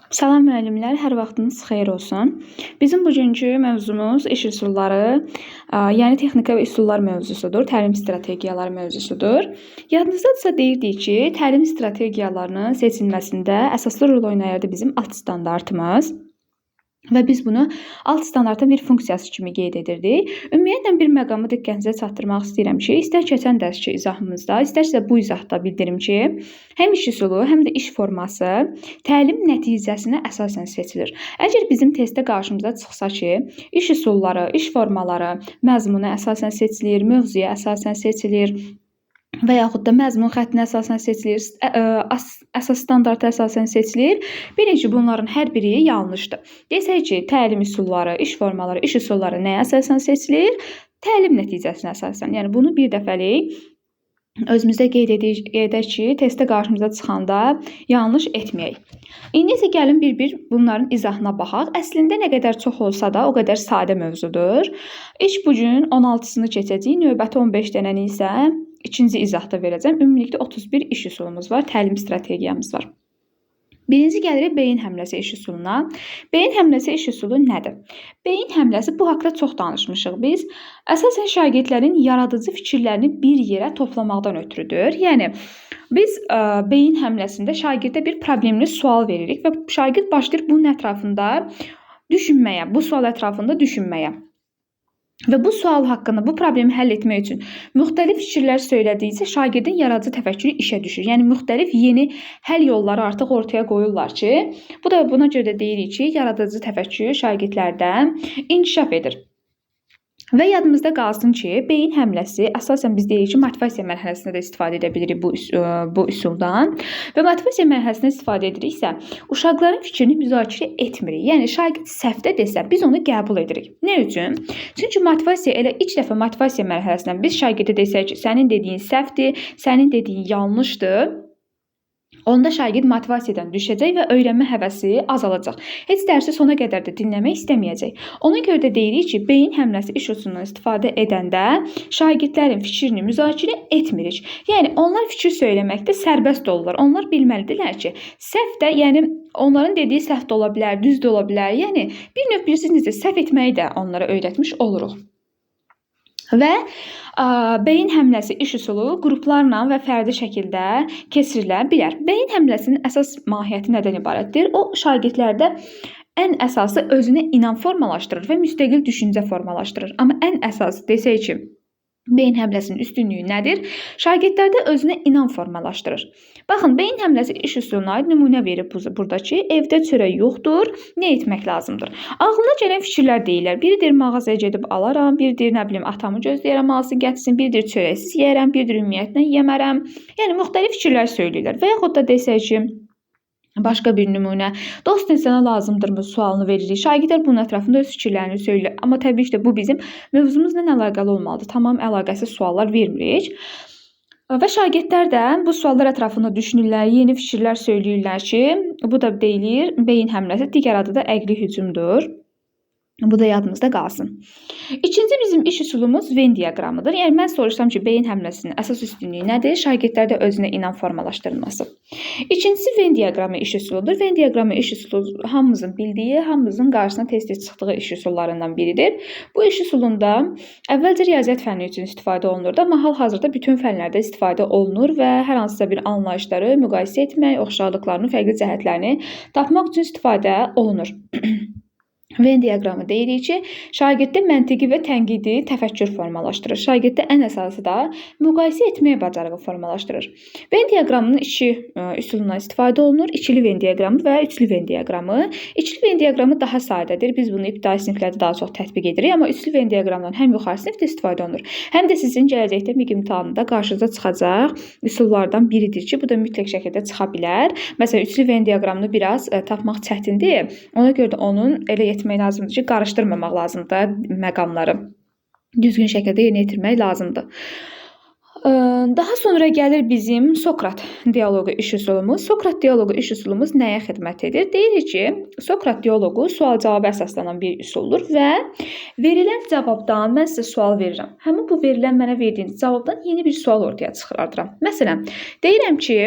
Salam müəllimlər, hər vaxtınız xeyir olsun. Bizim bugünkü mövzumuz iş üsulları, yəni texnika və üsullar mövzusudur, təlim strategiyaları mövzusudur. Yadınızdadırsa deyirdik ki, təlim strategiyalarının seçilməsində əsaslı rol oynayırdı bizim alt standartımız. Və biz bunu alt standartın bir funksiyası kimi qeyd edirdik. Ümumiyyətlə bir məqamı diqqətinizə çatdırmaq istəyirəm ki, istər keçən dərski izahımızda, istərsə bu izahda bildirim ki, həm iş üsulu, həm də iş forması təlim nəticəsinə əsasən seçilir. Əgər bizim testdə qarşımıza çıxsa ki, iş üsulları, iş formaları məzmuna əsasən seçilir, mövzuya əsasən seçilir, və yaxud da məzmun xəttinə əsasən seçilir, əsas standarta əsasən seçilir. Bilin ki, bunların hər biri yanlışdır. Desək ki, təlim üsulları, iş formaları, iş üsulları nəyə əsasən seçilir? Təlim nəticəsinə əsasən. Yəni bunu bir dəfəlik özümüzdə qeyd edək ki, testdə qarşımıza çıxanda yanlış etməyək. İndi isə gəlin bir-bir bunların izahına baxaq. Əslində nə qədər çox olsa da o qədər sadə mövzudur. İş bugün 16-sını keçəcəyik, növbəti 15 dənəni isə ikinci izahda verəcəm. Ümumilikdə 31 iş üsulumuz var, təlim strategiyamız var. Birinci gəlirik beyin həmləsi iş üsuluna. Beyin həmləsi iş üsulu nədir? Beyin həmləsi, bu haqda çox danışmışıq biz. Əsasən şagirdlərin yaradıcı fikirlərini bir yerə toplamaqdan ötürüdür. Yəni, biz beyin həmləsində şagirdə bir problemli sual veririk və şagird başlayır bunun ətrafında düşünməyə, bu sual ətrafında düşünməyə. Və bu sual haqqında, bu problemi həll etmək üçün müxtəlif fikirlər söylədikcə şagirdin yaradıcı təfəkkürü işə düşür. Yəni müxtəlif yeni həll yolları artıq ortaya qoyurlar ki, bu da buna görə də deyirik ki, yaradıcı təfəkkür şagirdlərdə inkişaf edir. Və yadımızda qalsın ki, beyin həmləsi əsasən biz deyirik ki, motivasiya mərhələsində də istifadə edə bilirik bu üsuldan. Və motivasiya mərhələsində istifadə ediriksə, uşaqların fikrini müzakirə etmirik. Yəni şagird səhvdə desə, biz onu qəbul edirik. Nə üçün? Çünki motivasiya elə ilk dəfə motivasiya mərhələsindən biz şagirdə desək ki, sənin dediyin səhvdir, sənin dediyin yanlışdır, onda şagird motivasiyadan düşəcək və öyrənmə həvəsi azalacaq. Heç dərsi sona qədər də dinləmək istəməyəcək. Ona görə də deyirik ki, beyin həmləsi iş üsulundan istifadə edəndə şagirdlərin fikrini müzakirə etmirik. Yəni onlar fikir söyləməkdə sərbəst olurlar. Onlar bilməlidirlər ki, səhv də, yəni onların dediyi səhv də ola bilər, düz də ola bilər. Yəni bir növ bilirsiniz, səhv etməyi də onlara öyrətmiş oluruq. Və beyin həmləsi iş üsulu qruplarla və fərdi şəkildə keçirilə bilər. Beyin həmləsinin əsas mahiyyəti nədən ibarətdir? O, şagirdlərdə ən əsası özünə inam formalaşdırır və müstəqil düşüncə formalaşdırır. Amma ən əsası desək ki, beyin həmləsinin üstünlüyü nədir? Şagirdlərdə özünə inam formalaşdırır. Baxın, beyin həmləsi iş üsuluna aid nümunə verib burada ki, evdə çörək yoxdur, nə etmək lazımdır? Ağlına gələn fikirlər deyirlər. Biridir mağazaya gedib alaram, biridir nə bilim atamı gözləyərəm, alsın gətirsin, biridir çörəksiz yeyərəm, biridir ümumiyyətlə yemərəm. Yəni müxtəlif fikirlər söyləyirlər. Və yaxud da desək ki, başqa bir nümunə, dost insana lazımdırmı sualını veririk. Şagirdlər bunun ətrafında öz fikirlərini söyləyir. Amma təbii ki, bu bizim mövzumuzla əlaqəli olmalıdır. Tamam əlaqəsiz suallar vermirik. Və şagirdlər də bu suallar ətrafında düşünürlər, yeni fikirlər söyləyirlər ki, bu da deyilir beyin həmləsi, digər adı da əqli hücumdur. Bu da yadımızda qalsın. İkinci bizim iş üsulumuz Venn diaqramıdır. Yəni mən soruşsam ki, beyin həmləsinin əsas üstünlüyü nədir? Şagirdlərdə özünə inam formalaşdırılması. İkincisi Venn diaqramı iş üsuludur. Venn diaqramı iş üsulu hamımızın bildiyi, hamımızın qarşısına tez-tez çıxdığı iş üsullarından biridir. Bu iş üsulunda əvvəlcə riyaziyyat fənni üçün istifadə olunurdu, amma hal-hazırda bütün fənlərdə istifadə olunur və hər hansısa bir anlayışları müqayisə etmək, oxşarlıqlarını, fərqli cəhətlərini tapmaq üçün istifadə olunur. Venn diaqramı deyirik ki, şagirddə məntiqi və tənqidi təfəkkür formalaşdırır. Şagirddə ən əsası da müqayisə etmək bacarığı formalaşdırır. Venn diaqramının iki üsulundan istifadə olunur. İkili Venn diaqramı və üçlü Venn diaqramı. İkili Venn diaqramı daha sadədir. Biz bunu ibtidai siniflərdə daha çox tətbiq edirik, amma üçlü Venn diaqramından həm yuxarı sinifdə istifadə olunur, həm də sizin gələcəkdə MİQ imtahanında qarşınıza çıxacaq üsullardan biridir ki, bu da mütləq şəkildə çıxa bilər. Məsələn, üçlü Venn diaqramını biraz tapmaq çətindir. Ona görə də onun elə etmək lazımdır ki, qarışdırmamaq lazımdır məqamları. Düzgün şəkildə yerinə yetirmək lazımdır. Daha sonra gəlir bizim Sokrat dialoqu iş üsulumuz. Sokrat dialoqu iş üsulumuz nəyə xidmət edir? Deyirik ki, Sokrat dialoqu sual-cavaba əsaslanan bir üsuldur və verilən cavabdan mən sizə sual verirəm. Həmin bu verilən mənə verdiyiniz cavabdan yeni bir sual ortaya çıxardıram. Məsələn, deyirəm ki,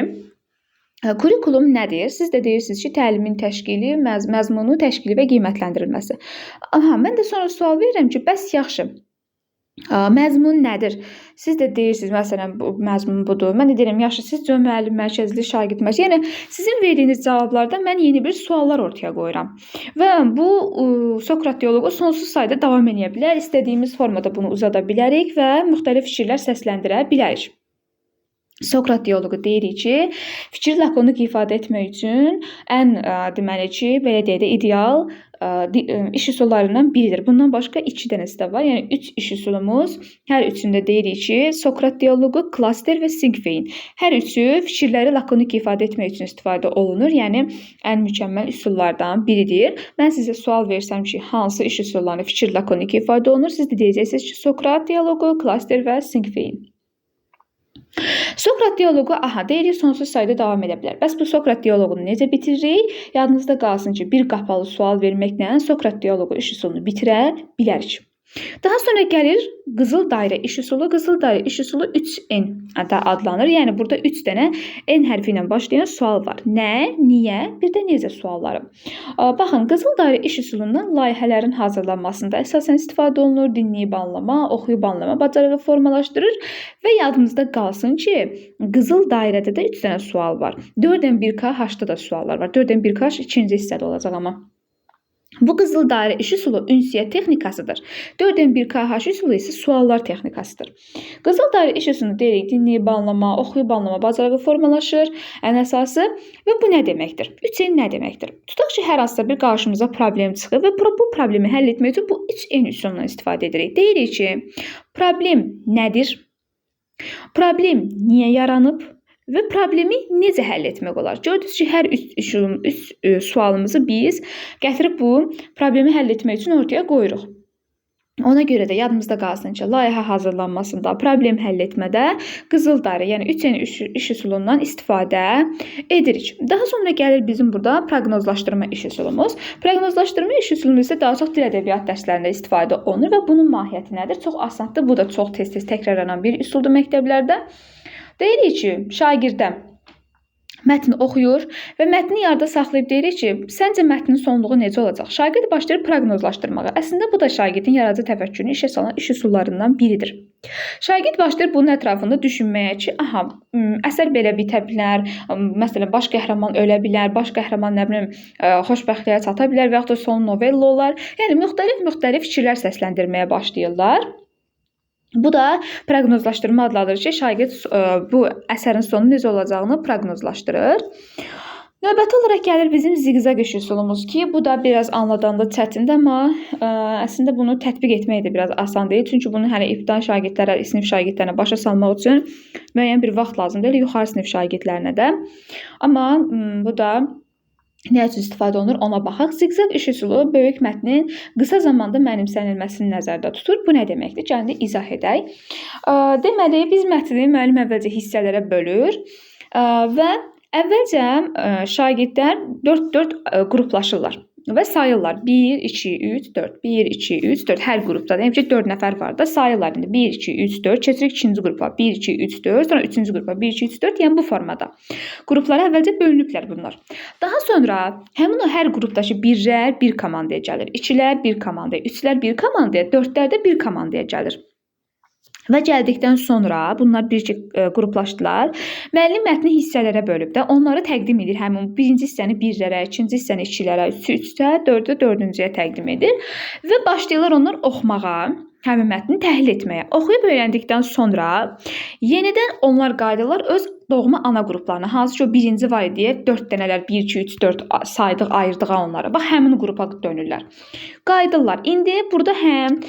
Kurikulum nədir? Siz də deyirsiniz ki, təlimin təşkili, məzmunu, təşkili və qiymətləndirilməsi. Aha, mən də sonra sual verirəm ki, bəs yaxşı, məzmun nədir? Siz də deyirsiniz, məsələn, bu məzmun budur. Mən də deyirəm, yaxşı, sizcə müəllim mərkəzli, şagird mərkəzli. Yəni sizin verdiyiniz cavablarda mən yeni bir suallar ortaya qoyuram. Və bu Sokrat dialoqu sonsuz sayda davam edə bilər. İstədiyimiz formada bunu uzada bilərik və müxtəlif fikirlər səsləndirə bilərik. Sokrat dialoqu deyirik ki, fikri lakonik ifadə etmək üçün ən deməli ki, belə deyək də ideal iş üsullarından biridir. Bundan başqa 2 dənəsi də var. Yəni 3 iş üsulumuz, hər üçündə deyirik ki, Sokrat dialoqu, klaster və sinqveyin. Hər üçü fikirləri lakonik ifadə etmək üçün istifadə olunur. Yəni ən mükəmməl üsullardan biridir. Mən sizə sual versəm ki, hansı iş üsullarını fikir lakonik ifadə olunur, siz də deyəcəksiniz ki, Sokrat dialoqu, klaster və sinqveyin. Sokrat dialoqu deyirik sonsuz sayda davam edə bilər. Bəs bu Sokrat dialoqunu necə bitiririk? Yadınızda qalsın ki, bir qapalı sual verməklə Sokrat dialoqu iş üsulunu bitirə bilərik. Daha sonra gəlir qızıl dairə iş üsulu. Qızıl dairə iş üsulu 3N adlanır. Yəni burada 3 dənə N hərfi ilə başlayan sual var. Nə, niyə, bir də necə sualları. Baxın, qızıl dairə iş üsulundan layihələrin hazırlanmasında əsasən istifadə olunur. Dinləyib anlama, oxuyub anlama bacarığı formalaşdırır və yadımızda qalsın ki, qızıl dairədə də 3 dənə sual var. 4N1K H-da da suallar var. 4N1K H ikinci hissədə olacaq amma. Bu qızıl dairə iş üsulu ünsiyyət texnikasıdır. 4N1KH üsulu isə suallar texnikasıdır. Qızıl dairə iş üsulunu deyirik, dinləyib anlama, oxuyub anlama bacarığı formalaşır, ən əsası və bu nə deməkdir? 3N nə deməkdir? Tutaq ki, hər hansısa bir qarşımıza problem çıxır və bu problemi həll etmək üçün bu 3N üsulundan istifadə edirik. Deyirik ki, problem nədir? Problem niyə yaranıb? Və problemi necə həll etmək olar? Gördünüz ki, hər üç sualımızı biz gətirib bu problemi həll etmək üçün ortaya qoyuruq. Ona görə də yadımızda qalsın ki, layihə hazırlanmasında, problem həll etmədə qızıl dairə, yəni 3N iş üsulundan istifadə edirik. Daha sonra gəlir bizim burada proqnozlaşdırma iş üsulumuz. Proqnozlaşdırma iş üsulunu isə daha çox dil ədəbiyyat dərslərində istifadə olunur və bunun mahiyyəti nədir? Çox asandır. Bu da çox tez-tez təkrarlanan bir üsuldur məktəblərdə. Deyirik ki, şagirdə mətni oxuyur və mətni yarıda saxlayıb deyirik ki, səncə mətnin sonluğu necə olacaq? Şagird başlayır proqnozlaşdırmağa. Əslində bu da şagirdin yaradıcı təfəkkürünü işə salan iş üsullarından biridir. Şagird başlayır bunun ətrafında düşünməyə ki, əsər belə bitə bilər, məsələn, baş qəhrəman ölə bilər, baş qəhrəman nə bilim xoşbəxtliyə çata bilər və yaxud da son novella olar. Yəni müxtəlif fikirlər səsləndirməyə başlayırlar. Bu da proqnozlaşdırma adlanır ki, şagird bu əsərin sonu necə olacağını proqnozlaşdırır. Növbəti olaraq gəlir bizim ziqzaq iş üsulumuz ki, bu da biraz anladanda çətindir, amma əslində bunu tətbiq etmək də biraz asan deyil. Çünki bunu hələ ibtidai şagirdlərə, sinif şagirdlərinə başa salmaq üçün müəyyən bir vaxt lazımdır, yuxarı sinif şagirdlərinə də. Amma bu da nə üçün istifadə olunur ona baxaq. Ziqzaq iş üsulu böyük mətnin qısa zamanda mənimsənilməsini nəzərdə tutur. Bu nə deməkdir? Gəlin izah edək. Deməli, biz mətni müəllim əvvəlcə hissələrə bölür və əvvəlcə şagirdlər 4 qruplaşırlar və sayırlar. 1, 2, 3, 4. 1, 2, 3, 4. Hər qrupda deyim ki, 4 nəfər var da sayırlar. 1, 2, 3, 4. Keçirik ikinci qrupa. 1, 2, 3, 4. Sonra üçüncü qrupa. 1, 2, 3, 4. Yəni bu formada. Qruplara əvvəlcə bölünüblər bunlar. Daha sonra həmin o hər qrupdakı birlər bir komandaya gəlir. 2-lər bir komandaya, 3-lər bir komandaya, 4-lər də bir komandaya gəlir. Və gəldikdən sonra bunlar qruplaşdılar. Müəllim mətni hissələrə bölüb də onları təqdim edir. Həmin birinci hissəni 1-lərə, ikinci hissəni 2-lərə, 3-ə, 4-ə, 4-cüyə təqdim edir və başlayırlar onlar oxumağa, həmin mətni təhlil etməyə. Oxuyub öyrəndikdən sonra yenidən onlar qayıdırlar öz doğma ana qruplarına. Hansı ki o birinci var deyə 4 dənələr 1, 2, 3, 4 saydıq, ayırdıq onlara. Bax həmin qrupa dönürlər. Qayıdırlar. İndi burada həm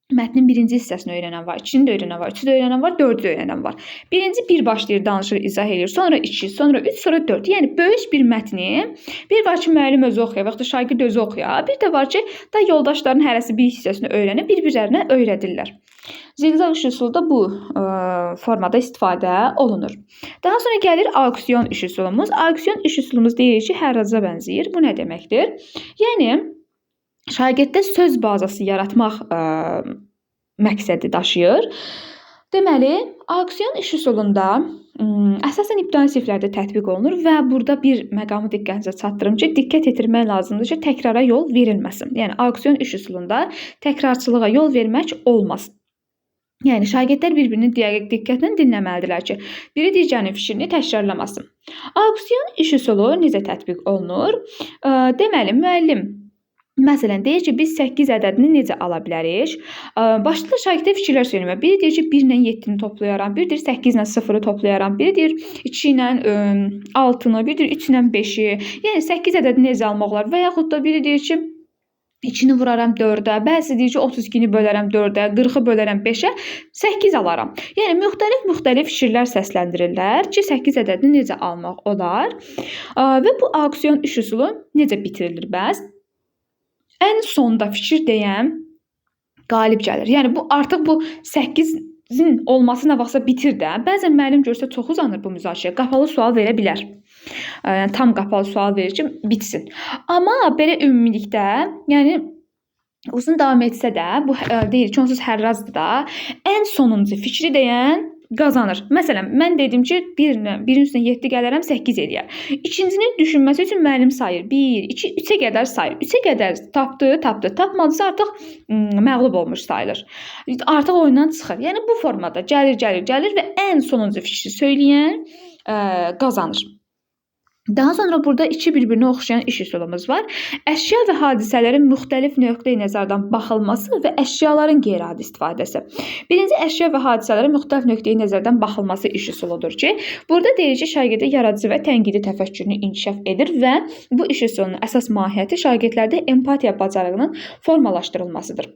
mətnin birinci hissəsini öyrənən var, ikisini də öyrənən var, üçü də öyrənən var, dördü də öyrənən var. Birinci bir başlayır, danışır, izah edir, sonra 2, sonra 3, sonra 4. Yəni böyük bir mətni bir var ki, müəllim özü oxuya, və yaxud da şagird özü oxuya, bir də var ki, da yoldaşların hərəsi bir hissəsini öyrənib, bir-birlərinə öyrədirlər. Ziqzaq iş üsulu da bu formada istifadə olunur. Daha sonra gəlir auksiyon iş üsulumuz. Auksiyon iş üsulumuz deyir ki, hərraca bənzəyir. Bu nə deməkdir? Yəni şagirddə söz bazası yaratmaq məqsədi daşıyır. Deməli, auksiyon iş üsulunda əsasən ibtidai siniflərdə tətbiq olunur və burada bir məqamı diqqətinizə çatdırım ki, diqqət yetirmək lazımdır ki, təkrara yol verilməsin. Yəni auksion iş üsulunda təkrarçılığa yol vermək olmaz. Yəni şagirdlər bir-birini diqqətlə dinləməlidirlər ki, biri digərinin fikrini təkrarlamasın. Auksion iş üsulu necə tətbiq olunur? Deməli, müəllim məsələn deyir ki, biz 8 ədədini necə ala bilərik? Başlayır şagirdlər fikirlər söyləməyə. Biri deyir ki, 1 ilə 7-ni toplayaram, biri deyir 8 ilə 0-ı toplayaram, biri deyir 2 ilə 6-nı, biri deyir 3 ilə 5-i. Yəni 8 ədədini necə almaq olar? Və yaxud da biri deyir ki, 2-ni vuraram 4-ə, bəzi deyir ki, 32-ni bölərəm 4-ə, 40-ı bölərəm 5-ə, 8 alaram. Yəni müxtəlif fikirlər səsləndirirlər ki, 8 ədədini necə almaq olar? Və bu auksion iş üsulu necə bitirilir bəs? Ən sonda fikir deyən qalib gəlir. Yəni bu artıq bu 8-in olması nə vaxtsa bitir də. Bəzən müəllim görsə çox uzanır bu müzakirə, qapalı sual verə bilər. Yəni tam qapalı sual verir ki, bitsin. Amma belə ümumilikdə, yəni uzun davam etsə də, bu deyir ki, onsuz hərrazdır da, ən sonuncu fikri deyən qazanır. Məsələn, mən dedim ki, 1-in üstünə 7 gələrəm, 8 eləyər. İkincinin düşünməsi üçün müəllim sayır. 1, 2, 3-ə qədər sayır. 3-ə qədər tapdı. Tapmadısa artıq məğlub olmuş sayılır. Artıq oyundan çıxır. Yəni bu formada gəlir və ən sonuncu fikri söyləyən qazanır. Daha sonra burada iki bir-birinə oxşayan iş üsulumuz var. Əşya və hadisələrin müxtəlif nöqteyi-nəzərdən baxılması və əşyaların qeyri-adi istifadəsi. Birinci, əşya və hadisələrin müxtəlif nöqteyi-nəzərdən baxılması iş üsuludur ki, burada deyir ki, şagirdə yaradıcı və tənqidi təfəkkürünü inkişaf edir və bu iş üsulunun əsas mahiyyəti şagirdlərdə empatiya bacarığının formalaşdırılmasıdır.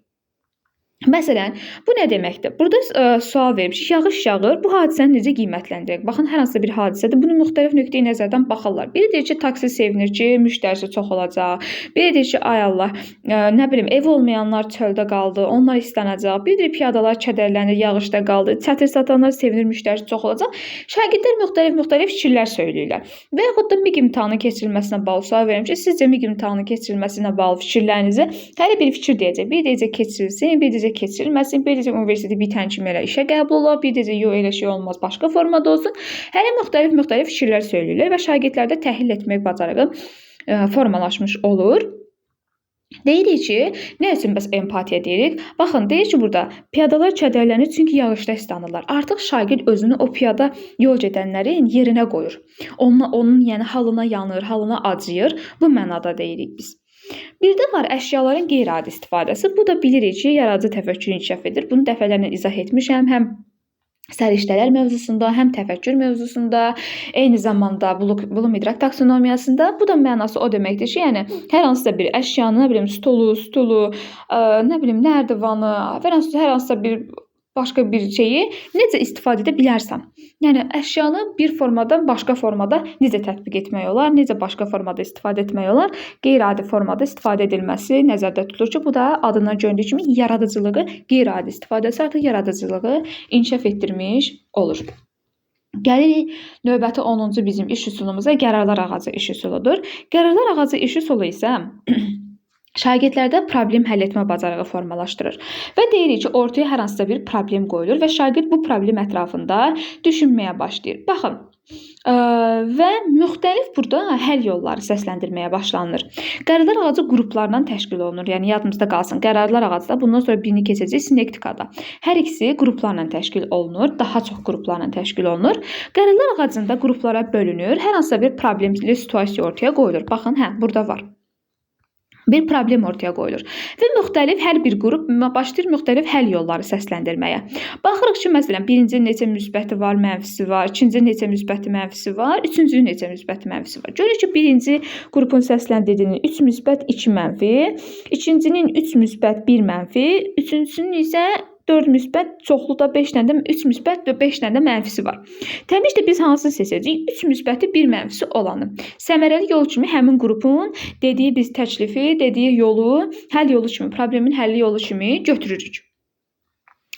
Məsələn, bu nə deməkdir? Burada sual vermiş. Yağış yağır. Bu hadisəni necə qiymətləndirək? Baxın, hər hansı bir hadisədir. Bunu müxtəlif nöqteyi nəzərdən baxırlar. Biri deyir ki, taksi sevinir ki, müştərisi çox olacaq. Biri deyir ki, ay Allah, nə bilim, ev olmayanlar çöldə qaldı, onlar istənəcək. Biri deyir piyadalar kədərlənir, yağışda qaldı. Çətir satanlar sevinir, müştərisi çox olacaq. Şagirdlər müxtəlif fikirlər söyləyirlər. Və yaxud da MİQ imtahanı keçirilməsinə bağlı sual verim ki, sizcə MİQ imtahanı keçirilməsinə bağlı fikirlərinizi hər bir fikir deyəcək. Bir deyəcək keçirilsin, bir deyəcək keçirilməsin, bir deyəcək universiteti bitən kimi elə işə qəbul olar, bir deyəcək yox elə şey olmaz, başqa formada olsun. Hələ müxtəlif fikirlər söyləyirlər və şagirdlərdə təhlil etmək bacarığı formalaşmış olur. Deyirik ki, nə üçün bəs empatiya deyirik? Baxın, deyir ki, burada piyadalar kədərlənir çünki yağışda islanırlar. Artıq şagird özünü o piyada yol gedənlərin yerinə qoyur. Onun yəni halına yanır, halına acıyır. Bu mənada deyirik biz. Bir də var əşyaların qeyri-adi istifadəsi. Bu da bilirik ki, yaradıcı təfəkkür inkişaf edir. Bunu dəfələrlə izah etmişəm. Həm səriştələr mövzusunda, həm təfəkkür mövzusunda, eyni zamanda bulum idrak taksonomiyasında. Bu da mənası o deməkdir ki, yəni hər hansısa bir əşyanı, nə bilim, stulu, nə bilim, nərdivanı, hər hansısa bir başqa bir şeyi necə istifadə edə bilərsən. Yəni əşyanı bir formadan başqa formada necə tətbiq etmək olar, necə başqa formada istifadə etmək olar, qeyri-adi formada istifadə edilməsi nəzərdə tutulur ki, bu da adından göründüyü kimi yaradıcılığı, qeyri-adi istifadəsi artıq yaradıcılığı inkişaf etdirmiş olur. Gəlirik növbəti 10-cu bizim iş üsulumuza, qərarlar ağacı iş üsuludur. Qərarlar ağacı iş üsulu isə şagirdlərdə problem həll etmə bacarığı formalaşdırır və deyirik ki, ortaya hər hansısa bir problem qoyulur və şagird bu problem ətrafında düşünməyə başlayır. Baxın, və müxtəlif burada həll yolları səsləndirməyə başlanılır. Qərarlar ağacı qruplardan təşkil olunur. Yəni yadımızda qalsın, qərarlar ağacı da bundan sonra birini keçəcək sinektikada. Hər ikisi qruplarla təşkil olunur, daha çox qruplarla təşkil olunur. Qərarlar ağacında qruplara bölünür, hər hansısa bir problemli situasiya ortaya qoyulur. Baxın, burada var. Bir problem ortaya qoyulur və hər bir qrup başlayır müxtəlif həll yolları səsləndirməyə. Baxırıq ki, məsələn, birincinin neçə müsbəti var, mənfisi var, ikincinin neçə müsbəti, mənfisi var, üçüncünün neçə müsbəti, mənfisi var. Görürük ki, birinci qrupun səsləndirdiyinin 3 müsbət, 2 mənfi, ikincinin 3 müsbət, 1 mənfi, üçüncüsünün isə 4 müsbət, çoxluda 5 dənə də 3 müsbət və 5 dənə də mənfisi var. Təbii ki, biz hansını seçəcəyik? 3 müsbəti, 1 mənfisi olanı. Səmərəli yol kimi həmin qrupun dediyi biz təklifi, dediyi yolu, həll yolu kimi, problemin həlli yolu kimi götürürük.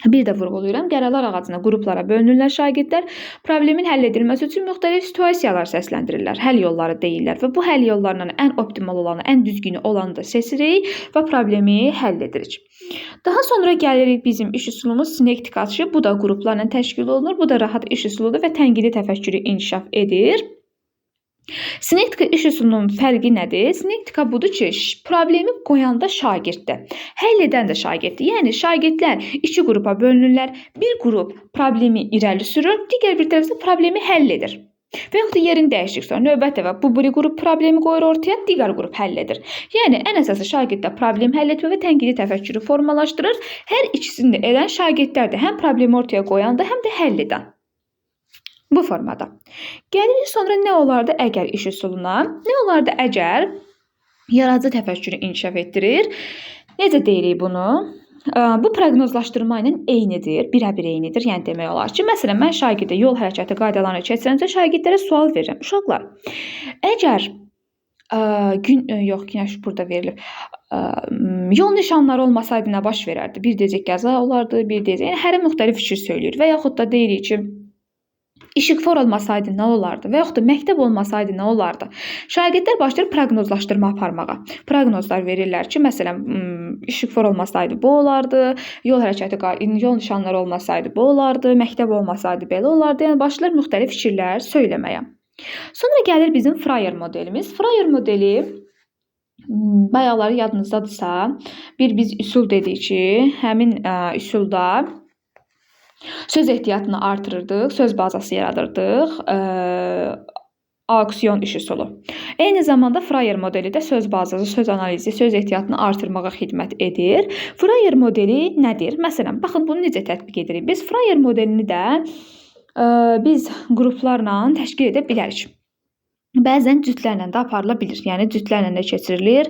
Bir də vurğulayıram, qərarlar ağacına qruplara bölünürlər şagirdlər. Problemin həll edilməsi üçün müxtəlif situasiyalar səsləndirirlər, həll yolları deyirlər və bu həll yollarından ən optimal olanı, ən düzgünü olanı da seçirik və problemi həll edirik. Daha sonra gəlirik bizim iş üsulumuz sinektika. Bu da qruplarla təşkil olunur. Bu da rahat iş üsuludur və tənqidi təfəkkürü inkişaf edir. Sinektika iş üsulunun fərqi nədir? Sinektika budur ki, problemi qoyanda şagirddir, həll edən də şagirddir. Yəni şagirdlər iki qrupa bölünürlər. Bir qrup problemi irəli sürür, digər bir tərəfdə problemi həll edir. Və yaxud da yerini dəyişik sonra növbət dəfə bu bir qrup problemi qoyur ortaya, digər qrup həll edir. Yəni ən əsası şagirdlər problem həll etmə və tənqidi təfəkkürü formalaşdırır. Hər ikisini də edən şagirdlərdir, həm problemi ortaya qoyanda, həm də həll edən. Bu formada. Gəlirik sonra nə olardı əgər iş üsuluna? Nə olardı əgər yaradıcı təfəkkürü inkişaf etdirir? Necə deyirik bunu? Bu proqnozlaşdırma ilə eynidir, birə-bir eynidir. Yəni demək olar ki, məsələn, mən şagirdə yol hərəkəti qaydalarını keçirəndə şagirdlərə sual verirəm. Uşaqlar, əgər günəş burada verilib. Yol nişanları olmasaydı nə baş verərdi? Bir deyəcək qəza olardı, bir deyəcək. Yəni hərə müxtəlif fikir söyləyir və yaxud da deyirik ki, İşıqfor olmasaydı nə olardı və yaxud da məktəb olmasaydı nə olardı? Şagirdlər başlayır proqnozlaşdırma aparmağa. Proqnozlar verirlər ki, məsələn, işıqfor olmasaydı bu olardı, yol nişanları olmasaydı bu olardı, məktəb olmasaydı belə olardı. Yəni başlayır müxtəlif fikirlər söyləməyə. Sonra gəlir bizim Freyer modelimiz. Freyer modeli bayaqları yadınızdadırsa, biz üsul dedik ki, həmin üsulda söz ehtiyatını artırırdıq, söz bazası yaradırdıq, auksiyon iş üsulu. Eyni zamanda Freyer modeli də söz bazası, söz analizi, söz ehtiyatını artırmağa xidmət edir. Freyer modeli nədir? Məsələn, baxın bunu necə tətbiq edirik? Biz Freyer modelini də biz qruplarla təşkil edə bilərik. Bəzən cütlərlə də aparıla bilir. Yəni cütlərlə də keçirilir,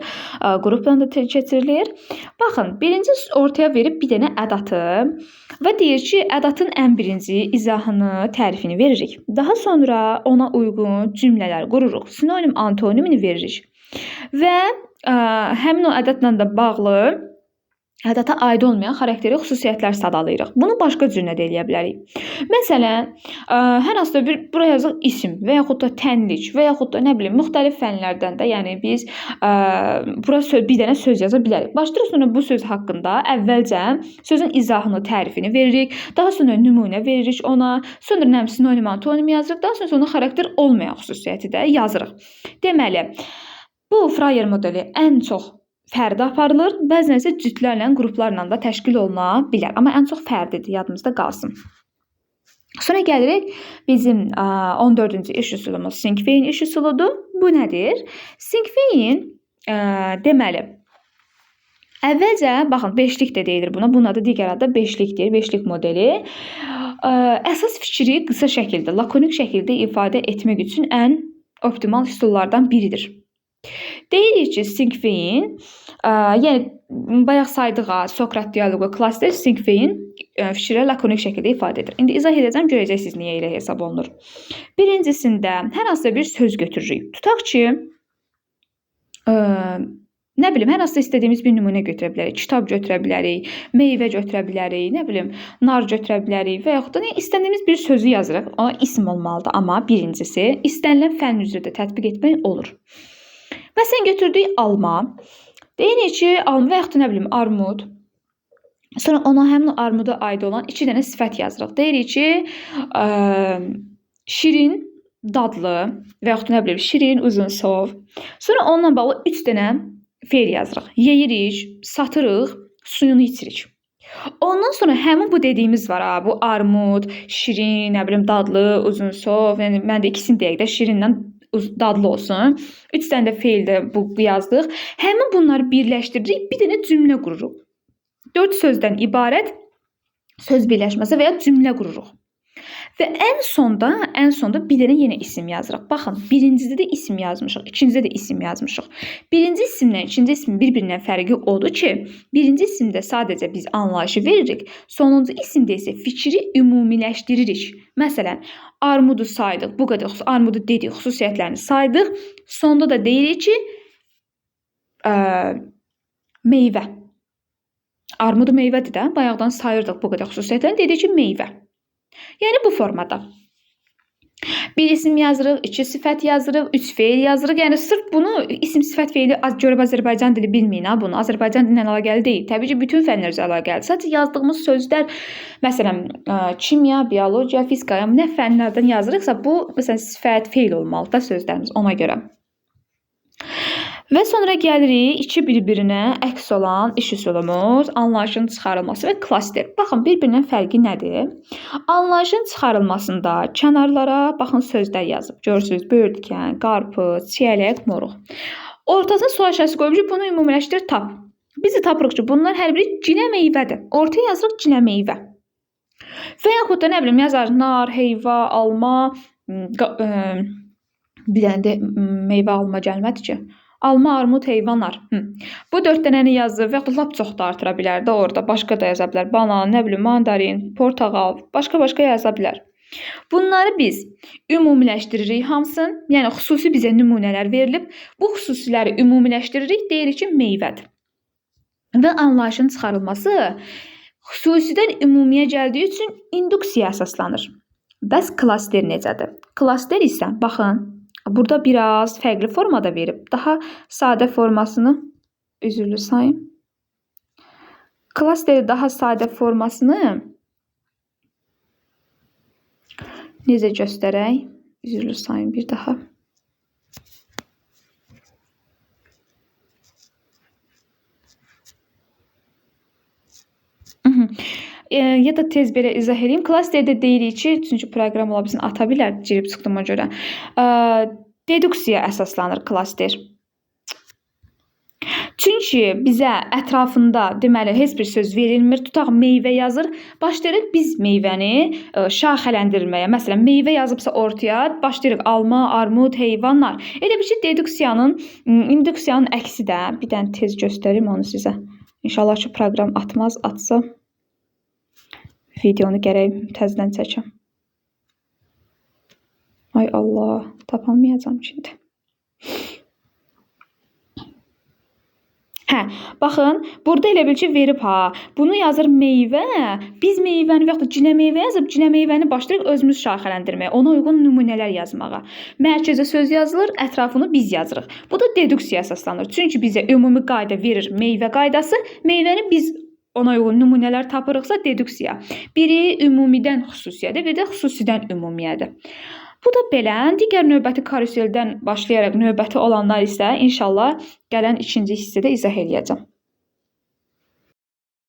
qrupla da keçirilir. Baxın, birinci ortaya verib bir dənə ədatı və deyir ki, ədatın ən birinci izahını, tərifini veririk. Daha sonra ona uyğun cümlələr qururuq. Sinonim, antonimini veririk. Və həmin o ədədlə də bağlı ədata aid olmayan xarakteri xüsusiyyətlər sadalayırıq. Bunu başqa cür də eləyə bilərik. Məsələn, hər hansısa bir buraya yazıq isim və yaxud da tənlik və yaxud da nə bilim müxtəlif fənlərdən də, yəni biz bura bir dənə söz yaza bilərik. Başlayırıq sonra bu söz haqqında əvvəlcə sözün izahını, tərifini veririk. Daha sonra nümunə veririk ona. Sonra nə sinonim, antonim yazırıq. Daha sonra onun xarakter olmayan xüsusiyyəti də yazırıq. Deməli, bu Freyer modeli ən çox fərdi aparılır. Bəzən isə cütlərlə, qruplarla da təşkil oluna bilər. Amma ən çox fərdidir, yadımızda qalsın. Sonra gəlirik bizim 14-cü iş üsulumuz Sinkveyin iş üsuludur. Bu nədir? Sinkveyin deməli, əvvəlcə, baxın, beşlik də deyilir buna. Bunun adı digər adı beşlikdir, beşlik modeli. Əsas fikri qısa şəkildə, lakonik şəkildə ifadə etmək üçün ən optimal üsullardan biridir. Deyirik ki, Sinkveyin, yəni bayaq saydıq Sokrat dialoqu, klaster Sinkveyin fikri lakonik şəkildə ifadə edir. İndi izah edəcəm, görəcəksiniz niyə elə hesab olunur. Birincisində hər hansısa bir söz götürürük. Tutaq ki, nə bilim, hər hansısa istədiyimiz bir nümunə götürə bilərik, kitab götürə bilərik, meyvə götürə bilərik, nə bilim, nar götürə bilərik və yaxud da istədiyimiz bir sözü yazırıq. Ona isim olmalıdır, amma birincisi istənilən fənn üzrə də tətbiq etmək olur. Məsələn, götürdük alma. Deyirik ki, alma və yaxud da nə bilim, armud. Sonra ona həmin armuda aid olan 2 dənə sifət yazırıq. Deyirik ki, şirin, dadlı və yaxud da nə bilim, şirin, uzun, sov. Sonra onunla bağlı 3 dənə feil yazırıq. Yeyirik, satırıq, suyunu içirik. Ondan sonra həmin bu dediyimiz var, bu armud, şirin, nə bilim, dadlı, uzun, sov. Yəni mən də ikisini deyək də, şirinlə dadlı olsun. 3 dənə də feildə bu yazdıq. Həmin bunları birləşdiririk, bir dənə cümlə qururuq. 4 sözdən ibarət söz birləşməsi və ya cümlə qururuq. Və ən sonda bir dənə yenə isim yazırıq. Baxın, birincidə də isim yazmışıq, ikincidə də isim yazmışıq. Birinci isimlə ikinci ismin bir-birindən fərqi odur ki, birinci isimdə sadəcə biz anlayışı veririk, sonuncu isimdə isə fikri ümumiləşdiririk. Məsələn, armudu saydıq, bu qədər armudu dedik, xüsusiyyətlərini saydıq. Sonda da deyirik ki, meyvə. Armudu meyvədir də. Bayaqdan sayırdıq bu qədər xüsusiyyətlərini. Dedik ki, meyvə. Yəni bu formada. Bir isim yazırıq, iki sifət yazırıq, üç feil yazırıq. Yəni sırf bunu isim, sifət, feili görüb Azərbaycan dili bilməyin ha bunu. Azərbaycan dilinlə əlaqəli deyil. Təbii ki, bütün fənlər üzrə əlaqəlidir. Sadəcə yazdığımız sözlər, məsələn, kimya, biologiya, fizika, nə fənlərdən yazırıqsa, bu məsələn sifət, feil olmalıdır da sözlərimiz ona görə. Və sonra gəlirik iki bir-birinə əks olan iş üsulumuz, anlayışın çıxarılması və klaster. Baxın, bir-birinin fərqi nədir? Anlayışın çıxarılmasında kənarlara baxın sözlər yazıb. Görürsünüz, böyürtkən, qarpız, çiyələk, moruq. Ortasına sual işarəsi qoyub bunu ümumiləşdir, tap. Biz də tapırıq ki, bunlar hər biri cinə meyvədir. Ortaya yazırıq cinə meyvə. Və yaxud da nə bilim yazarıq nar, heyva, alma, bir dənə də meyvə alma gəlmədi ki. Alma, armud, heyvanlar. Bu 4 dənəni yazır və lap çox da artıra bilər də orada. Başqa da yaza bilər. Banan, nə bilim, mandarin, portağal, başqa yaza bilər. Bunları biz ümumiləşdiririk hamısını. Yəni xüsusi bizə nümunələr verilib. Bu xüsusiləri ümumiləşdiririk, deyirik ki, meyvədir. Və anlayışın çıxarılması xüsusidən ümumiyə gəldiyi üçün induksiya əsaslanır. Bəs klaster necədir? Klaster isə baxın, burada biraz fərqli formada verib. Daha sadə formasını üzrlü sayın. Klasteri daha sadə formasını necə göstərək? Üzrlü sayın bir daha. Ya da tez belə izah edeyim. Klasterdə deyirik ki, çünki proqram ola bilsin ata bilər, girib çıxdığıma görə. Deduksiya əsaslanır klaster. Çünki bizə ətrafında deməli heç bir söz verilmir. Tutaq meyvə yazır. Başlayırıq biz meyvəni şaxələndirməyə. Məsələn, meyvə yazıbsa ortaya başlayırıq alma, armud, heyvanlar. Elə bir şey deduksiyanın, induksiyanın əksi də. Bir dənə tez göstərim onu sizə. İnşallah ki, proqram atmaz, atsa videonu gərək təzədən çəkəm. Ay Allah, tapamayacam şimdi. Baxın, burada elə bil ki, verib ha. Bunu yazır meyvə. Biz meyvəni və yaxud da cinə meyvə yazıb, cinə meyvəni başlayırıq özümüz şaxələndirməyə. Ona uyğun nümunələr yazmağa. Mərkəzə söz yazılır, ətrafını biz yazırıq. Bu da deduksiya əsaslanır. Çünki bizə ümumi qayda verir meyvə qaydası. Meyvəni biz ona uyğun nümunələr tapırıqsa deduksiya. Biri ümumidən xüsusiyyədir, bir də xüsusidən ümumiyyədir. Bu da belə. Digər növbəti karuseldən başlayaraq növbəti olanlar isə inşallah gələn ikinci hissədə izah edəcəm.